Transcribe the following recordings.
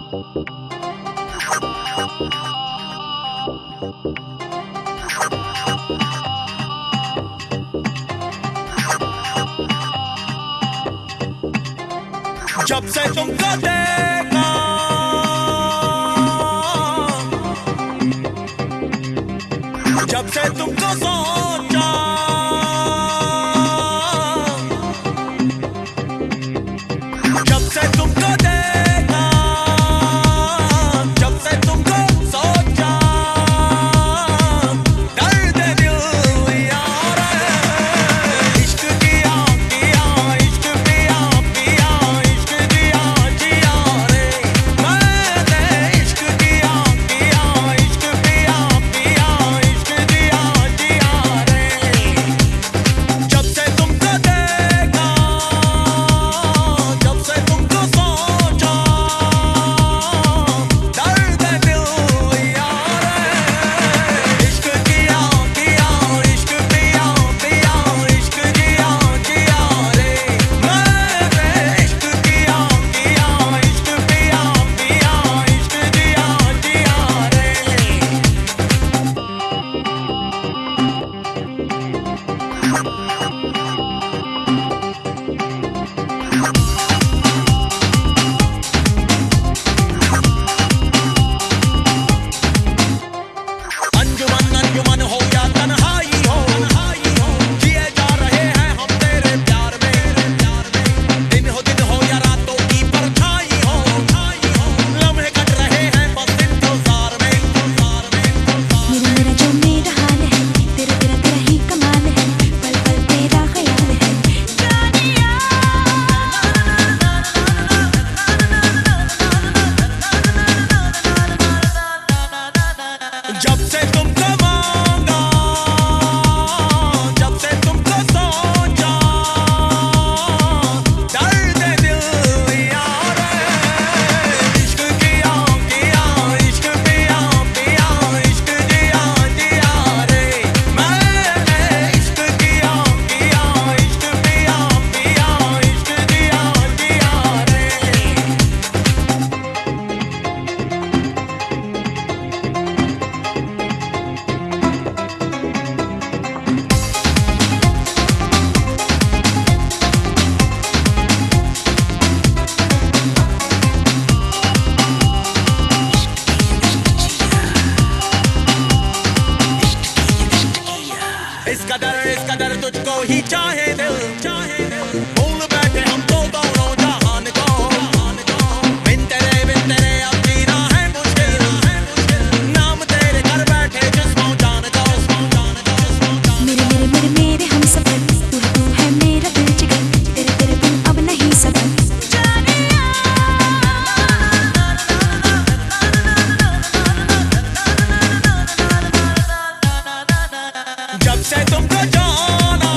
जब से तुमको देखा, जब से तुमको सोचा, जब से तुमको देखा, जब से तुमको सोचा, दर्द दिल यार इश्क किया किया, इश्क पिया पिया, इश्क जिया जिया रे मैंने, इश्क किया किया, इश्क पिया पिया, इश्क जिया जिया रे। जब से तुमको देखा, जब से तुमको सोचा, दर्द दिल यार इश्क किया किया, इश्क पिया पिया, इश्क जिया जिया रे मैंने, इश्क किया किया, इश्क पिया पिया, इश्क जिया जिया रे। अंजुमन अंजुमन हो या तन्हाई हो, जिए जा रहे हैं हम तेरे प्यार में, दिन हो या रातों की परछाई हो, लम्हे कट रहे हैं बस इंतजार में। मेरा मेरा जो मेरा हाल है, तेरा तेरा तेरा ही कमाल है, पल पल तेरा ख्याल है जानिया। जब से तुमको मांगा, जब से तुमको सोचा, दर्द दिल यार इश्क किया किया, इश्क पिया पिया, इश्क जिया जिया रे मैंने, इश्क किया किया, इश्क पिया पिया, इश्क जिया जिया रे। इस कदर तुझको ही चाहे दिल, भूल बैठे हम तो दोनों जहान को, बिन तेरे अब जीना है मुश्किल, नाम तेरे कर बैठे जिस्मों जान को। मेरे मेरे मेरे मेरे हम सफर, तू है मेरा दिल जिगर, तेरे तेरे बिन अब नहीं सबर जानिया। जब से तुमको जाना,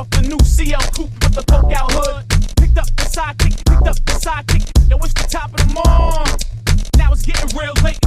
off the new CL coupe with the poke out hood. Picked up the sidekick. Yo, it's the top of the morning. Now it's getting real late.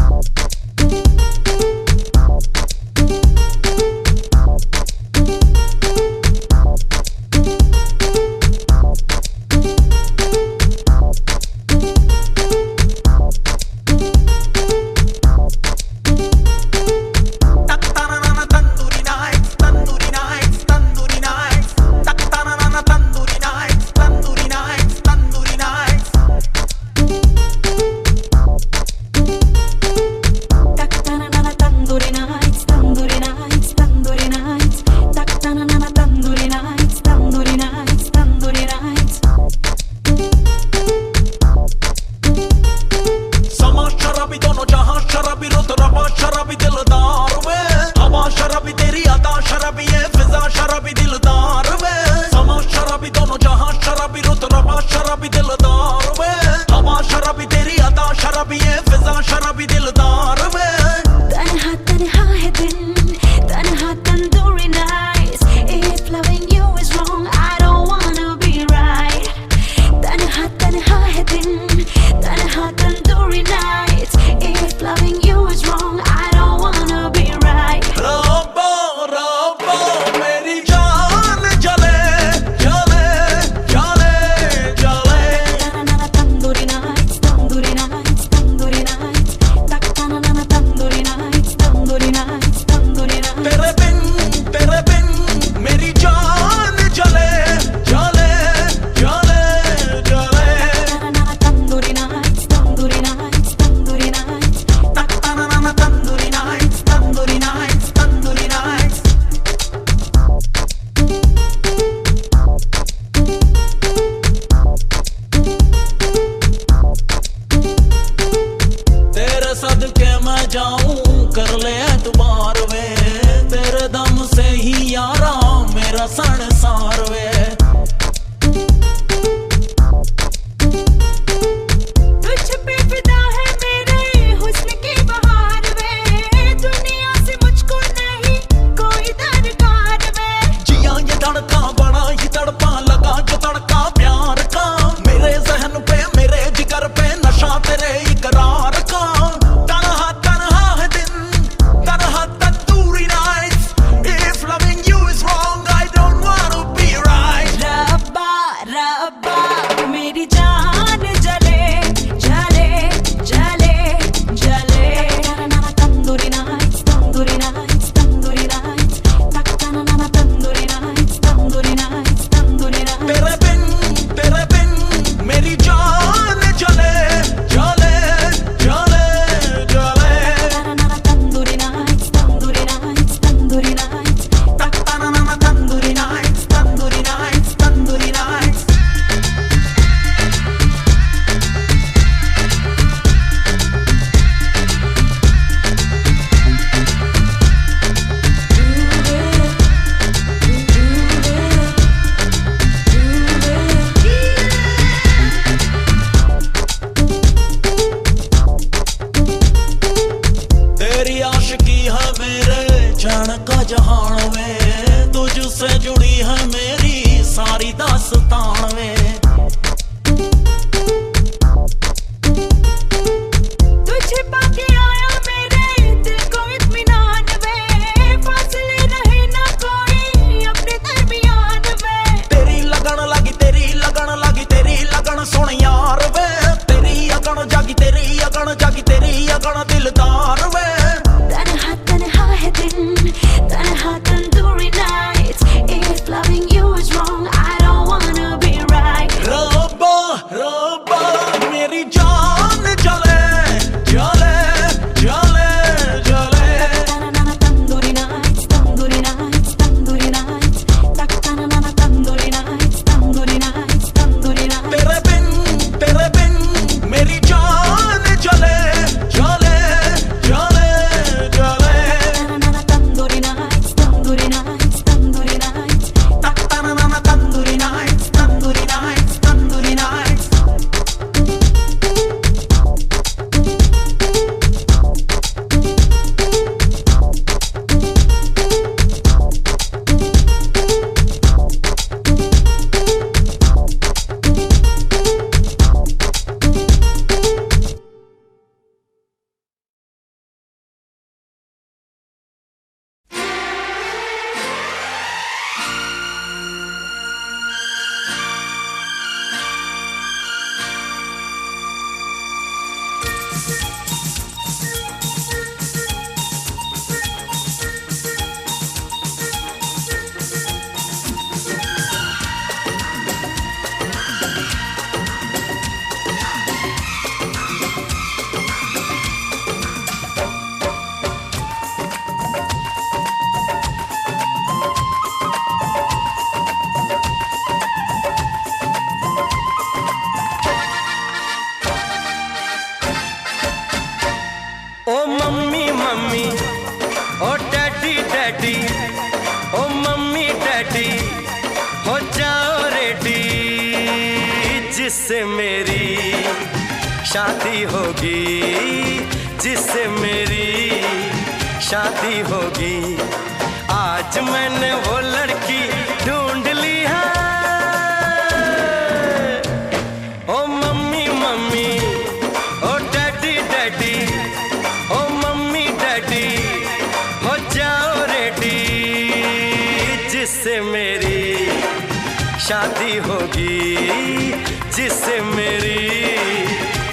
Tanaha tandoori nights. If loving you is wrong, I don't wanna be right. जिससे मेरी शादी होगी, जिससे मेरी शादी होगी। आज मैंने वो लड़की ढूंढ ली है। ओ मम्मी मम्मी, ओ डैडी डैडी, ओ मम्मी डैडी, हो जाओ रेडी, जिससे मेरी शादी होगी, जिससे मेरी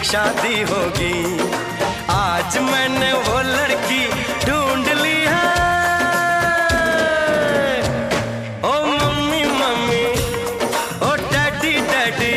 शादी होगी। आज मैंने वो लड़की ढूंढ ली है। ओ मम्मी मम्मी, ओ डैडी डैडी।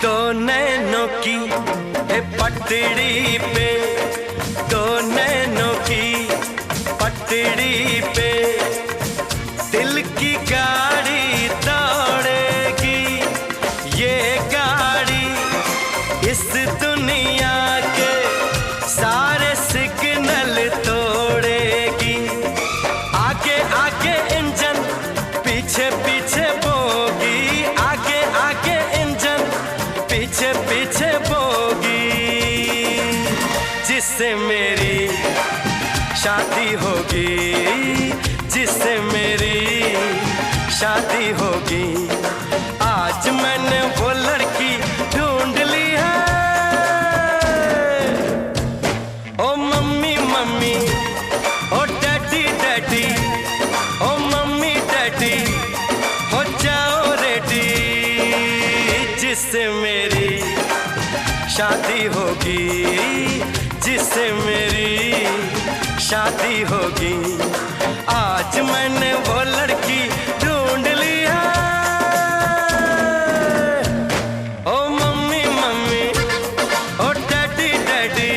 दो नैनों की पटड़ी पे, दो नैनों की पटड़ी पे दिल की गाड़ी दौड़ेगी। ये गाड़ी इस दुनिया के सारे सिग्नल तोड़ेगी। आगे आगे इंजन, पीछे पीछे बोगी, आगे आगे इंजन, पीछे पीछे बोगी, जिससे मेरी शादी होगी, जिससे मेरी शादी होगी। आज मैंने वो लड़की ढूंढ ली है। ओ मम्मी मम्मी, ओ डैडी डैडी, ओ मम्मी डैडी, हो जाओ रेडी, जिससे मेरी शादी होगी, जिससे मेरी शादी होगी। आज मैंने वो लड़की ढूंढ ली है। ओ मम्मी मम्मी, ओ डैडी डैडी।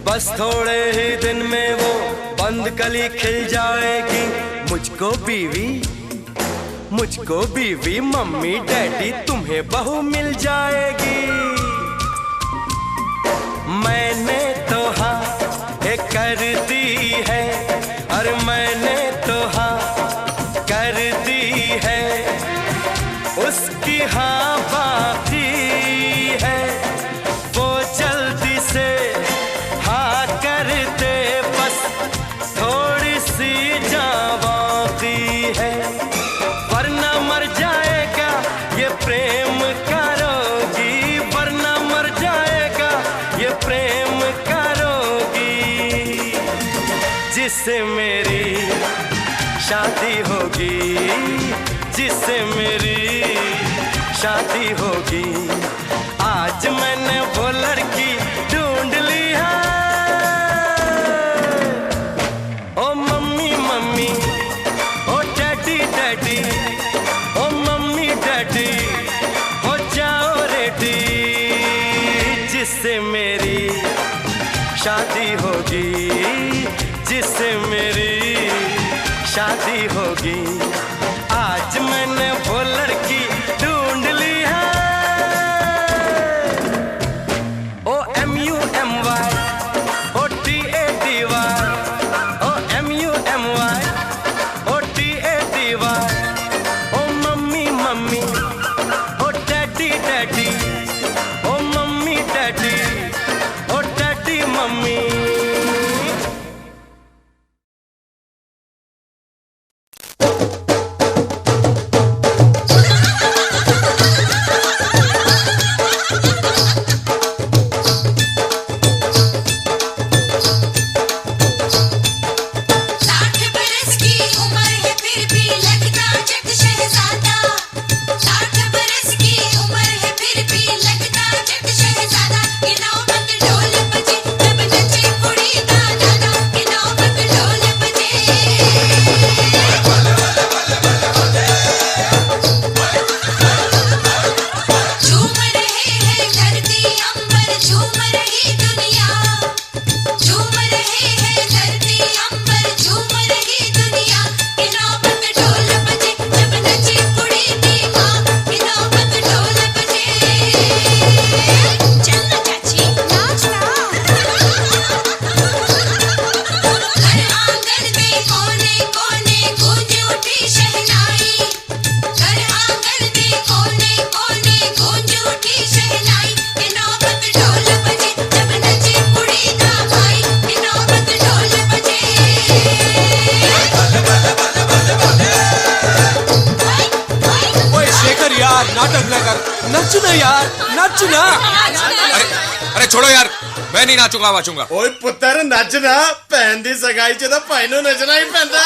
बस थोड़े ही दिन में वो बंद कली खिल जाएगी। मुझको बीवी, मुझको बीवी, मम्मी डैडी, तुम्हें बहू मिल जाएगी। मैंने तो हाँ कर दी है, अरे मैंने तो हाँ कर दी है, उसकी हाँ बाकी है। वो जल्दी से हाँ कर दे, बस थोड़ी सी जान बाकी है, वरना मर जाएगा ये प्रेम करोगी, वरना मर जाएगा ये प्रेम करोगी, जिससे मेरी शादी होगी, जिससे मेरी शादी होगी। आज मैंने वो लड़की ढूंढ ली है। ओ मम्मी मम्मी, ओ डैडी डैडी, ओ मम्मी डैडी, हो जाओ रेडी, जिससे मेरी शादी होगी, जिससे मेरी शादी होगी। आज मैंने वो लड़की ढूंढ ली है। भी लगता जट शहजादा 60 बरस की उम्र है फिर भी लगता जट शहजादा ये नौबत ढोल बजे जब नचे कुड़ी दा दादा ये नौबत ढोल बजे झूम रहे हैं धरती अंबर झूम रही दुनिया झूम रहे हैं धरती अंबर झूम रही दुनिया ये नौबत ढोल बजे जब नचे कुड़ी दी माँ ये नौबत ढोल बजे चलना चाची नाचना घर आंगन में कोने कोने गूंज उठी शहनाई घर आंगन में कोने कोने गूंज उठी शहनाई ये नौबत ढोल बजे जब नचे कुड़ी दा भाई ये नौबत ढोल बजे ओए शेखर यार नाटक न कर, नच ना यार, नच ना। अरे छोड़ो यार, मैं नहीं नाचूंगा वाचूंगा। ਓਏ ਪੁੱਤਰ ਨੱਚਣਾ ਭੈਣ ਦੀ ਸਗਾਈ 'ਚ ਤਾਂ ਭਾਈ ਨੂੰ ਨੱਚਣਾ ਹੀ ਪੈਂਦਾ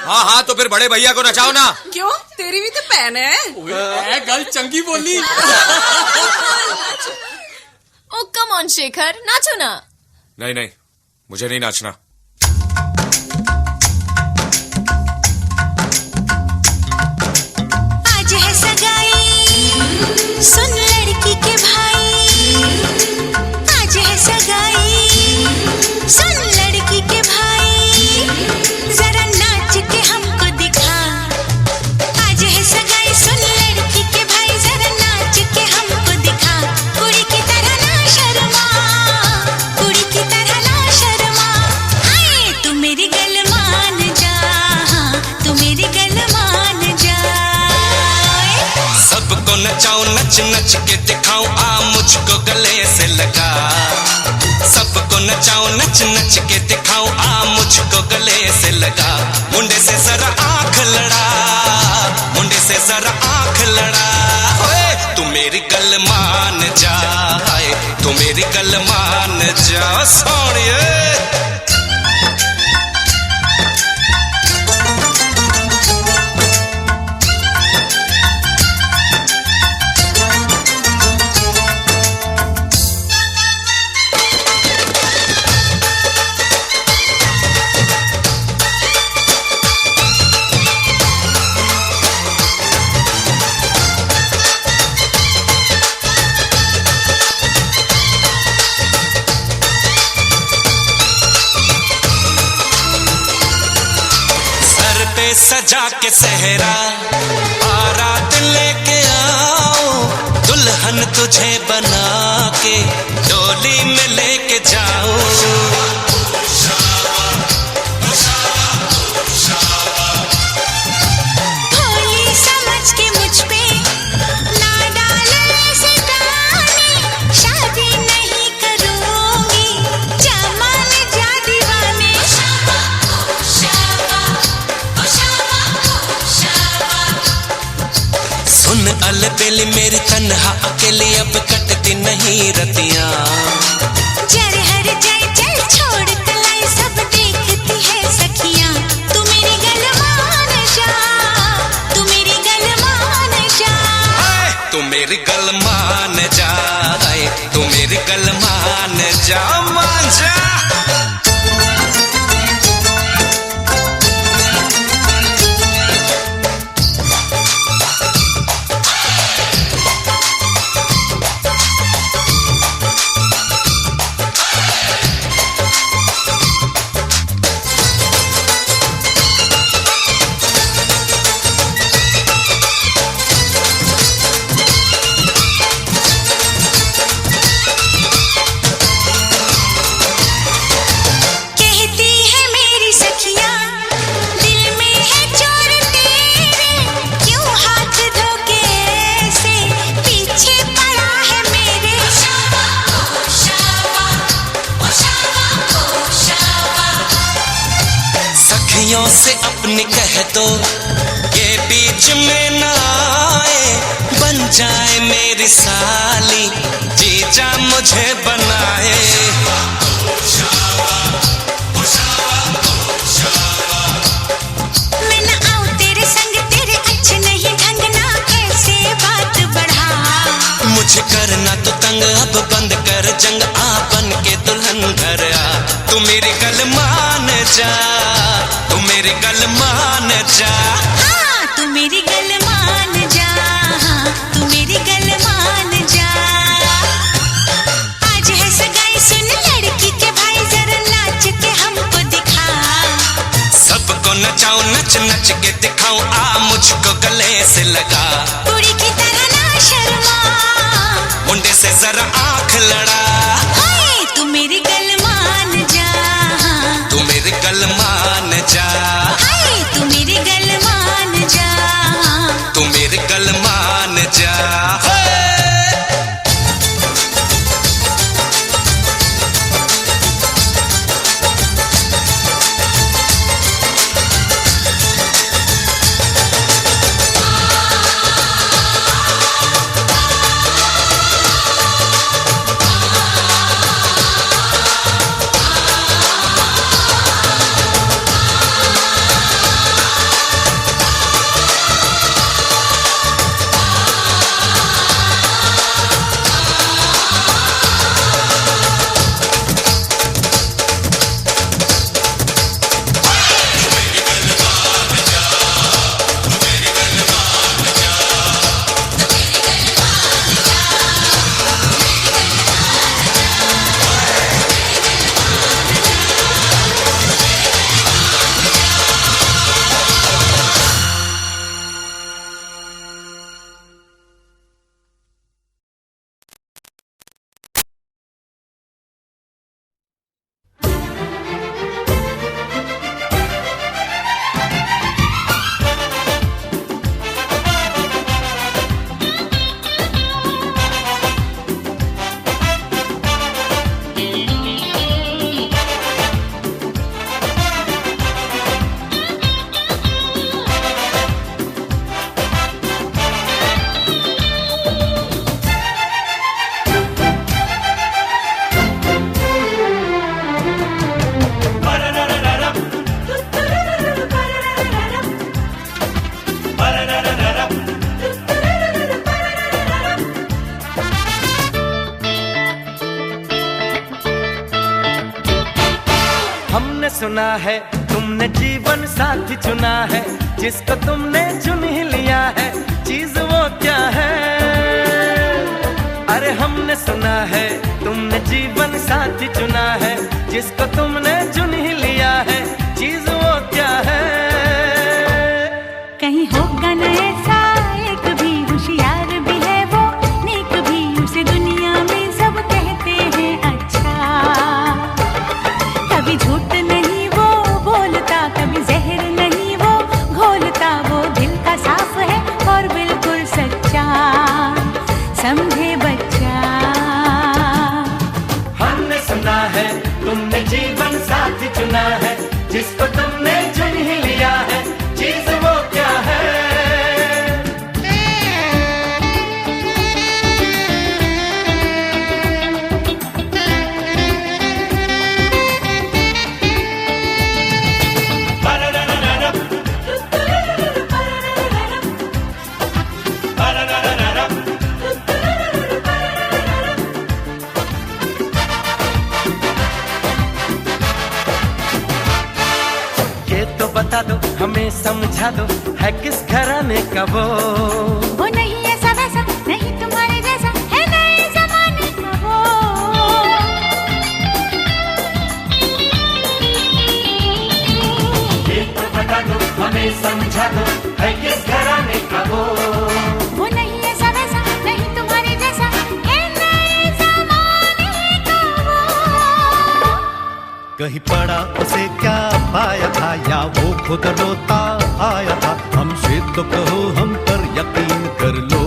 हाँ हाँ तो फिर बड़े भैया को नचाओ ना। क्यों तेरी भी तो बहन है। ए गल चंगी बोली। ओ कम ऑन शेखर नाचो ना। नहीं नहीं मुझे नहीं नाचना। आज है सगाई सुन लड़की के भाई आज है सगाई सुन लड़की के भाई जरा नाच के हमको दिखा आज है सगाई सुन लड़की के भाई जरा नाच के हमको दिखा कुड़ी की तरह ना शर्मा कुड़ी की तरह ना शर्मा हाय तू मेरी गल मान जा तू मेरी गल मान जा सबको नचाओ नच नच के दिखाओ आ मुझको गले से लगा सबको नचाओ नच नच के दिखाओ आ मुझको गले से लगा मुंडे से जरा आंख लड़ा मुंडे से जरा आंख लड़ा ओए तू मेरी गल मान जा तू मेरी गल मान जा सोनिए सर पे सजा के सहरा बारात लेके आओ दुल्हन तुझे बना के डोली में लेके जाओ भोली समझ के मुझ पे ना डाले ऐसे ताने शादी नहीं करूंगी जमान जा दीवाने सुन अलबेली मेरी तन्हा अकेली अब कटती नहीं रतियां जर हर जाए चल छोड़ कलाई सब देखती है सखियां तू मेरी गल मान जा तू मेरी गल मान जा तू मेरी गल मान जा तू मेरी गल मान जा मान जा कहती है मेरी सखियां दिल में है चोर तेरे क्यों हाथ धोके ऐसे पीछे पड़ा है मेरे सखियों से अपनी कह दो ये बीच में ना आए बन जाए मेरी साली जीजा मुझे बनाए मान जा। हाँ तू मेरी गल मान जा, हाँ तू मेरी गल मान जा। आज है सगाई सुन लड़की के भाई, जरा नाच के हमको दिखा। सबको नचाऊं नच नच के दिखाऊं, आ मुझको गले से लगा। कुड़ी की तरह ना शर्मा, मुंडे से जरा आंख लड़ा। हाय तू मेरी गल मान जा, हाँ तू मेरी गल मान जा। हाय तू मेरी गल मान जा, हाँ तू मेरी गल मान जा। हमने सुना है तुमने जीवन साथी चुना है, जिसको तुमने चुन ही लिया है, चीज वो क्या है। अरे हमने सुना है तुमने जीवन साथी चुना है, जिसको तुमने चुन ही लिया है, चीज वो क्या है। कहीं होगा न ऐसा एक भी, होशियार भी है वो नेक भी, उसे दुनिया में सब कहते हैं अच्छा। कभी झूठ नहीं वो बोलता, कभी जहर नहीं वो घोलता, वो दिल का साफ है और बिल्कुल सच्चा, समझे बच्चा। हमने सुना है तुमने जीवन साथी चुना है, जिसको तुमने चुन ही लिया है, चीज वो क्या है। बता दो हमें समझा दो, है किस घराने का वो नहीं ऐसा वैसा, नहीं तुम्हारे जैसा, है नए जमाने का वो। ये तो बता दो हमें समझा दो, है किस घराने का वो नहीं ऐसा वैसा, नहीं तुम्हारे जैसा, है नए जमाने का वो। कहीं पड़ा उसे क्या पाया था, या वो खुद रोता आया था, हमसे तो कहो हम पर यकीन कर लो।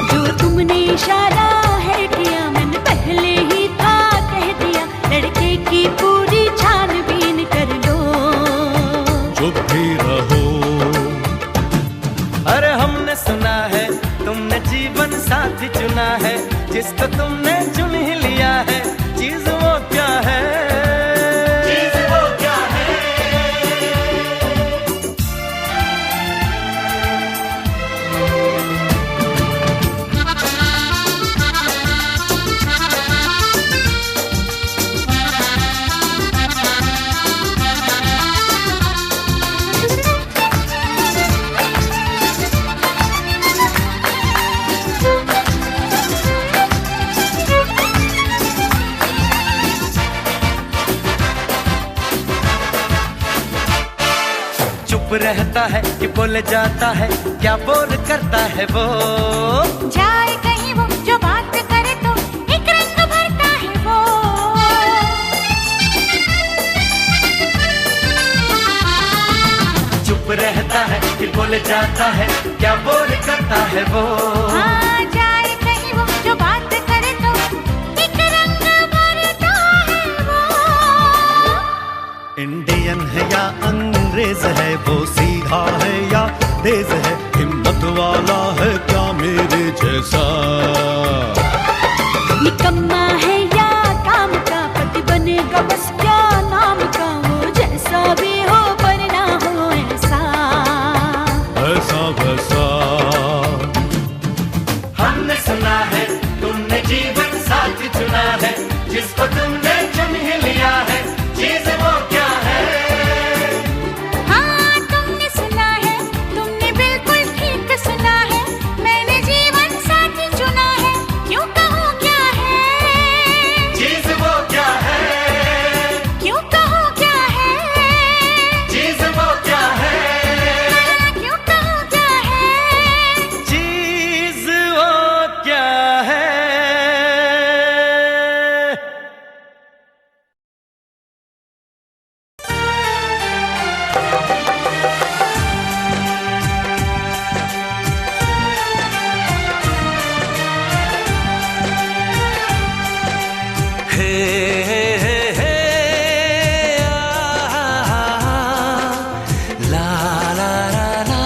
जो तुमने इशारा है किया, मैंने पहले ही था कह दिया, लड़के की पूरी छानबीन कर लो। चुप भी रहो। अरे हमने सुना है तुमने जीवन साथी चुना है, जिसको तुमने चुन ही लिया है, चीज वो क्या है। चुप रहता है कि बोल जाता है, क्या बोल करता है वो? जाए कहीं वो जो बात करे तो एक रंग भरता है वो। चुप रहता है कि बोल जाता है, क्या बोल करता है वो? हाँ, जाए कहीं वो जो बात करे तो एक रंग भरता है वो। इंडियन है या अंग्रेज है, वो सीधा है या तेज है, हिम्मत वाला है क्या मेरे जैसा? निकम्मा है या काम का, पति बनेगा बस क्या नाम का, वो जैसा भी हो पर ना हो ऐसा। ऐसा वैसा हमने सुना है तुमने जीवन साथी चुना है, जिसको तुमने चुन ही लिया है, चीज वो क्या है? हाँ, तुमने सुना है, तुमने बिल्कुल ठीक सुना है, मैंने जीवन साथी चुना है, क्यों कहूँ क्या है? चीज वो क्या है? क्यों कहूँ क्या है? चीज वो क्या है? क्यों कहूँ क्या है? चीज वो क्या है? हे हे हे ला ला ला ला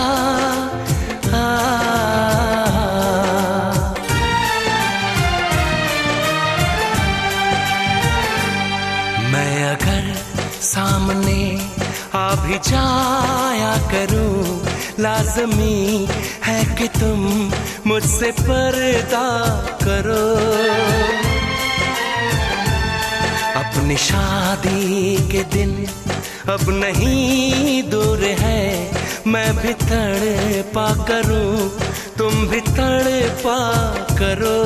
मैं अगर सामने आ भी जाया करूं, लाज़मी है कि तुम मुझसे पर्दा करो। अपनी शादी के दिन अब नहीं दूर है, मैं भी तड़पा करूं, तुम भी तड़पा करो।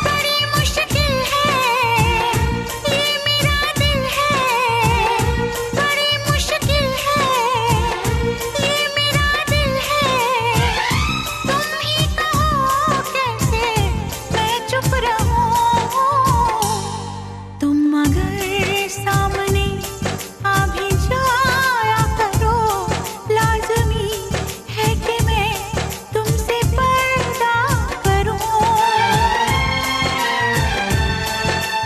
बड़ी मुश्किल है ये मेरा दिल है, बड़ी मुश्किल है ये मेरा दिल है, तुम ही कहो कैसे मैं चुप रहूं। तुम अगर सामने आ भी जाया करो, लाज़मी है कि मैं तुमसे पर्दा करूं।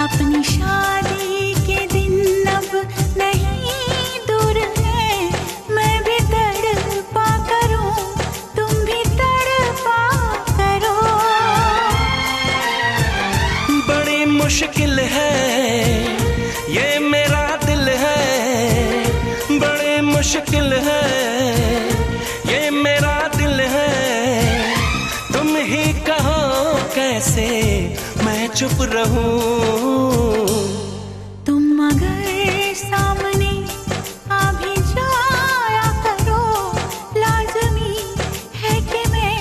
अपनी शादी के दिन अब नहीं दूर है, मैं भी तड़पा करूं, तुम भी तड़पा करो। बड़ी मुश्किल है ये मेरा दिल है, बड़ी मुश्किल है ये मेरा दिल है, तुम ही कहो कैसे मैं चुप रहूं। तुम अगर सामने आ भी जाया करो, लाज़मी है कि मैं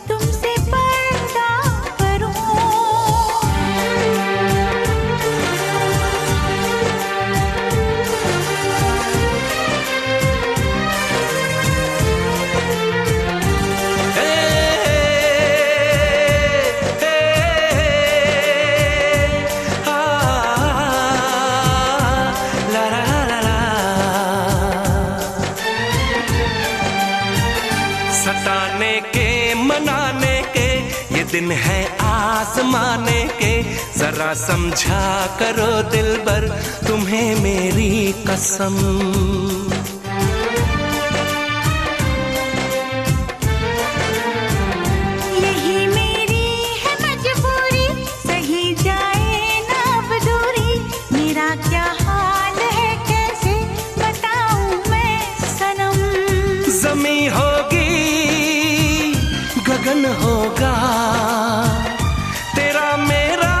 तुमसे पर्दा करूं। हे, हे, आ, ला ला ला ला। सताने के मनाने के ये दिन है आजमाने के, जरा समझा करो दिलबर तुम्हें मेरी कसम। यही मेरी है मजबूरी, सही जाए ना अब दूरी, मेरा क्या हाल है कैसे बताऊं मैं सनम। जमी होगी गगन होगा, तेरा मेरा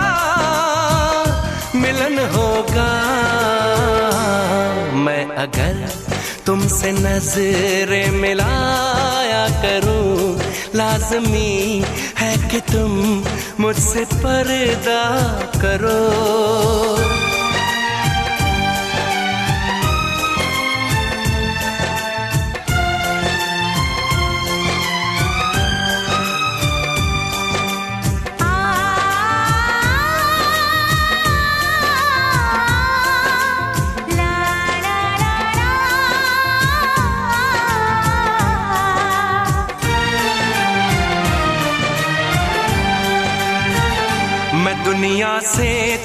मिलन होगा। मैं अगर तुमसे नजरें मिलाया करूं, लाजमी है कि तुम मुझसे पर्दा करो।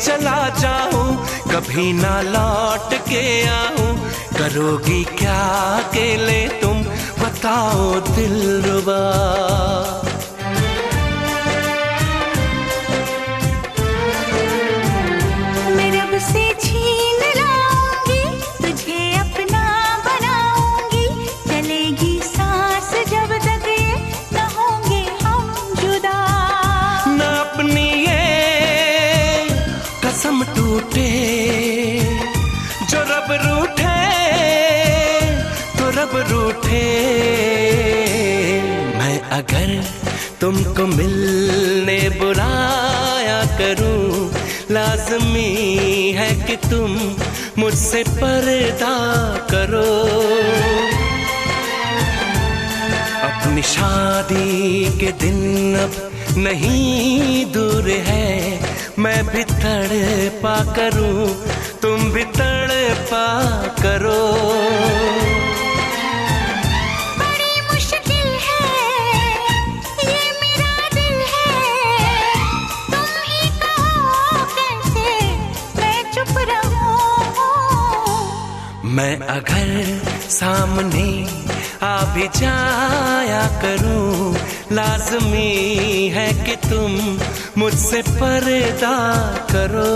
चला जाऊं, कभी ना लौट के आऊं, करोगी क्या अकेले तुम बताओ दिलरुबा। मैं रब से छीन लाऊंगी, तुझे अपना बनाऊंगी, चलेगी सांस जब तक ये न होंगे हम जुदा। न अपनी ये कसम टूटे, जो रब रूठे तो रब रूठे। मैं अगर तुमको मिलने बुलाया करूं, लाज़मी है कि तुम मुझसे पर्दा करो। अपनी शादी के दिन अब नहीं दूर है, मैं भी तड़पा करूं, तुम भी तड़पा करो। बड़ी मुश्किल है ये मेरा दिल है, तुम ही कहो कैसे मैं चुप रहूं। मैं अगर सामने आ भी जाया करूं, लाज़मी है कि तुम मुझसे पर्दा करो।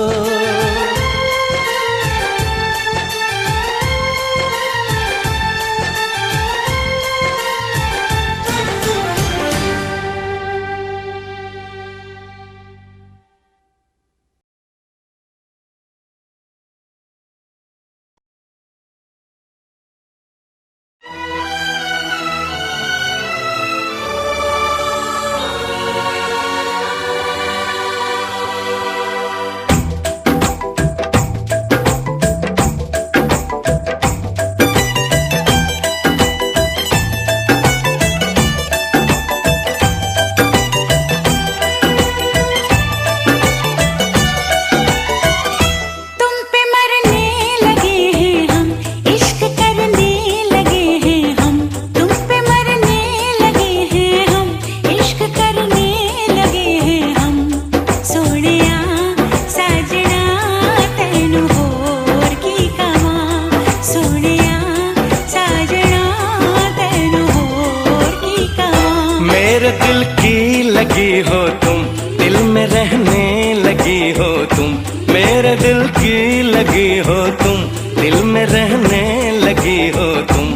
मेरे दिल की लगी हो तुम, दिल में रहने लगी हो तुम। मेरे दिल की लगी हो तुम, दिल में रहने लगी हो तुम।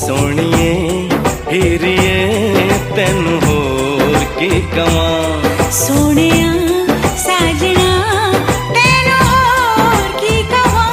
सोनिए हीरिए तेनू होर की कवां, सोनिया साजना तेनू होर की कवां।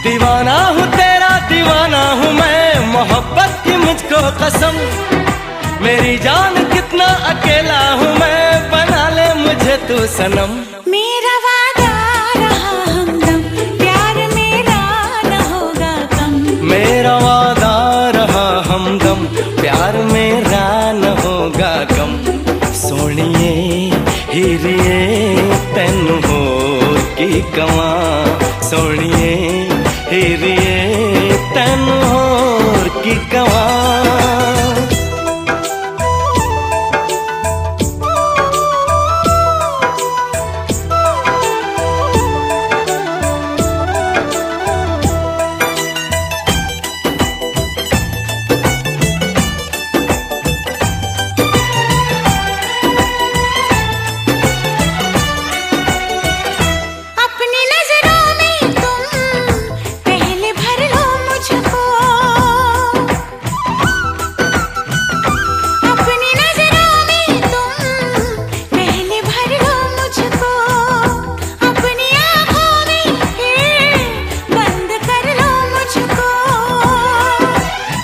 दीवाना हूँ तेरा दीवाना हूँ मैं, मोहब्बत की मुझको कसम। मेरी जान कितना अकेला हूँ मैं, बना ले मुझे तू सनम। मेरा वादा रहा हमदम, प्यार मेरा न होगा कम। मेरा वादा रहा हमदम, प्यार मेरा न होगा कम। सोनिए हीरिए तेनू होर की कवां, सोनिए हीरिए तेनू होर की कवां।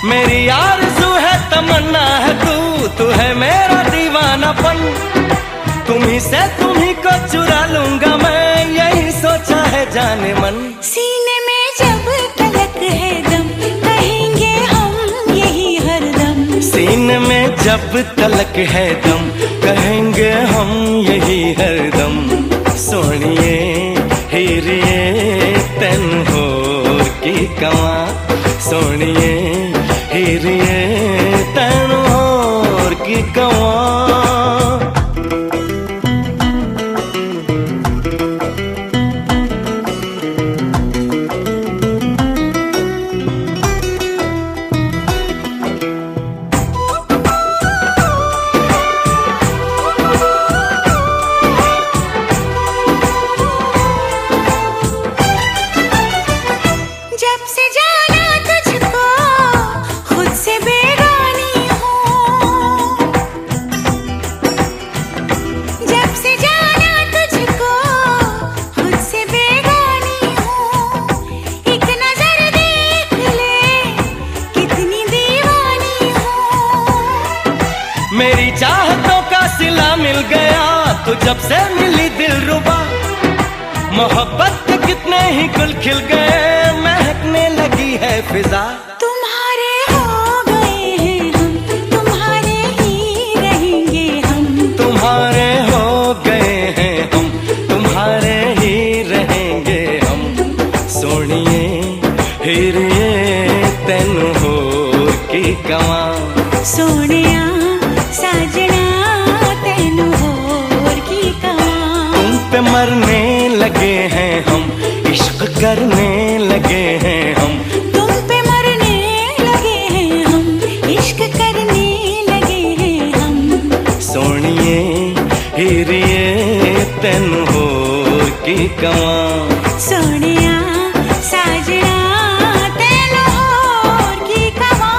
मेरी आरज़ू है तमन्ना है तू है मेरा दीवानापन। तुम्ही से तुम्ही को चुरा लूंगा मैं, यही सोचा है जाने मन। सीने में जब तलक है दम, कहेंगे हम यही हरदम। सीने में जब तलक है दम, कहेंगे हम यही हरदम। सोनिए हीरिए तेन होर की कवा, सोनिए हीरिए तेन होर की कवा। जब से जाना तुझको खुद से बेगानी हूँ, जब से जाना तुझको खुद से बेगानी हूँ। एक नजर देख ले कितनी दीवानी हूँ। मेरी चाहतों का सिला मिल गया तो जब से मिली दिलरुबा। मोहब्बत के कितने ही गुल खिल गए, महकने लगी है फिजा। तुम्हारे हो गए हैं हम, तुम्हारे ही रहेंगे हम। तुम्हारे हो गए हैं हम, तुम्हारे ही रहेंगे हम। सोनिए हीरिए तेन होर की कवा, सोनिया साजना तेन होर की कवा। तुम पे मरने लगे हैं हम, इश्क करने लगे हैं हम। तुम पे मरने लगे हैं हम, इश्क करने लगे हैं हम। सोनिए हीरिए तेन होर की कवा, सोनिया साजना तेन होर की कवा।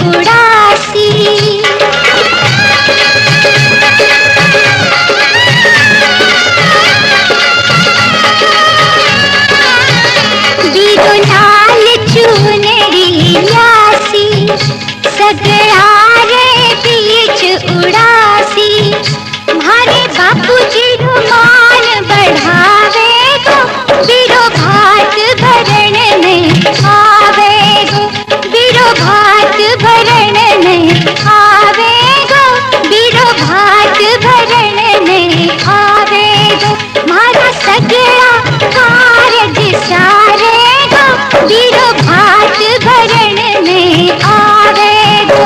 उड़ासी। बीरो लाल चुनरी ल्यासी, सगड़ा रे बीच उड़ासी। मारे बापू जी मान बढ़ावे गो, बीरो भात भरण में आवे गो, बीरो भात भरण में आवे गो, बीरो भात भरण में आवे गो। मारा सगड़ा कारज सारे गो, बीरो भात भरण में आवे गो।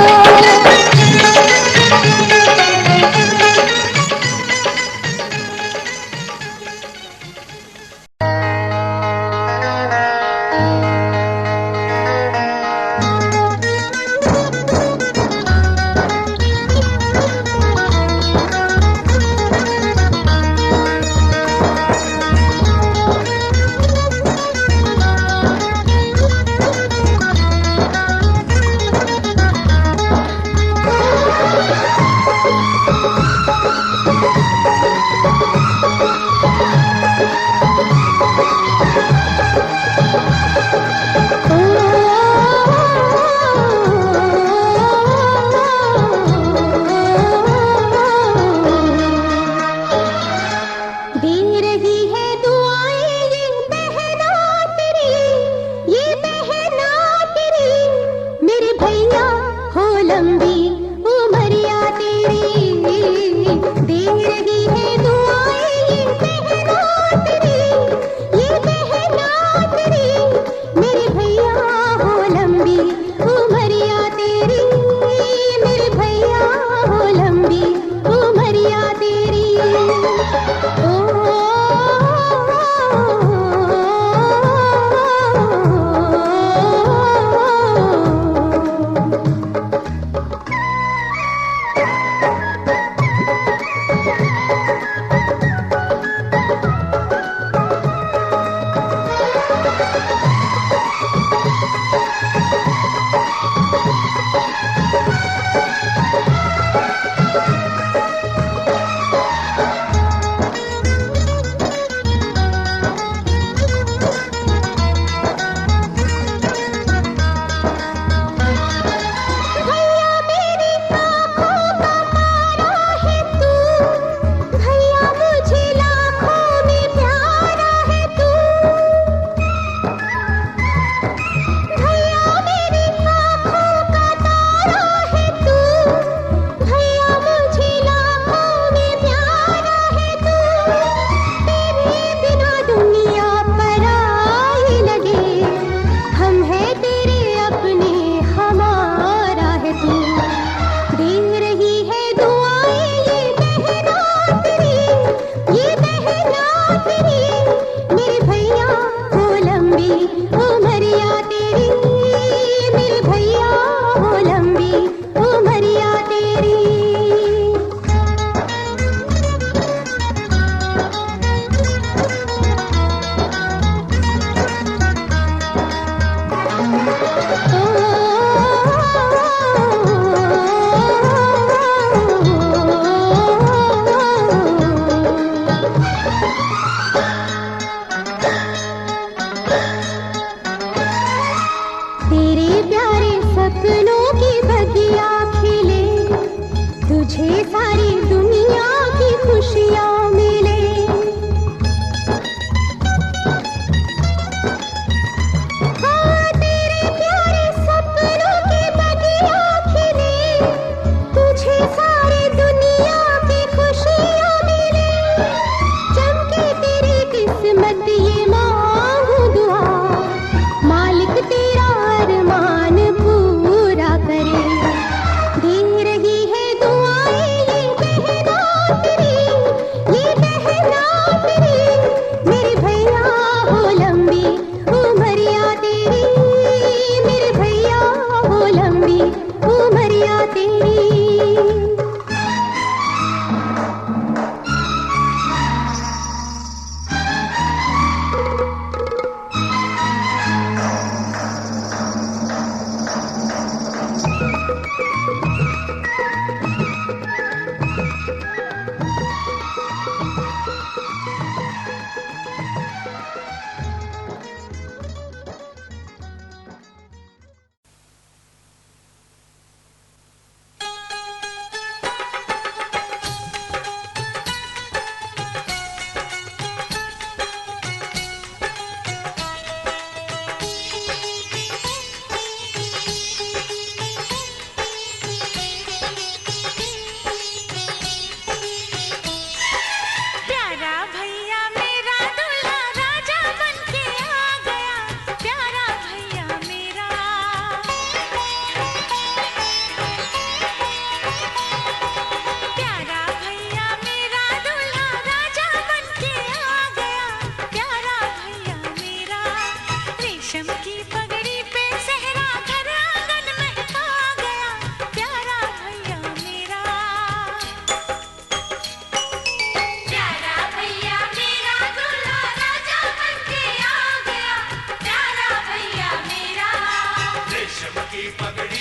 पगड़ी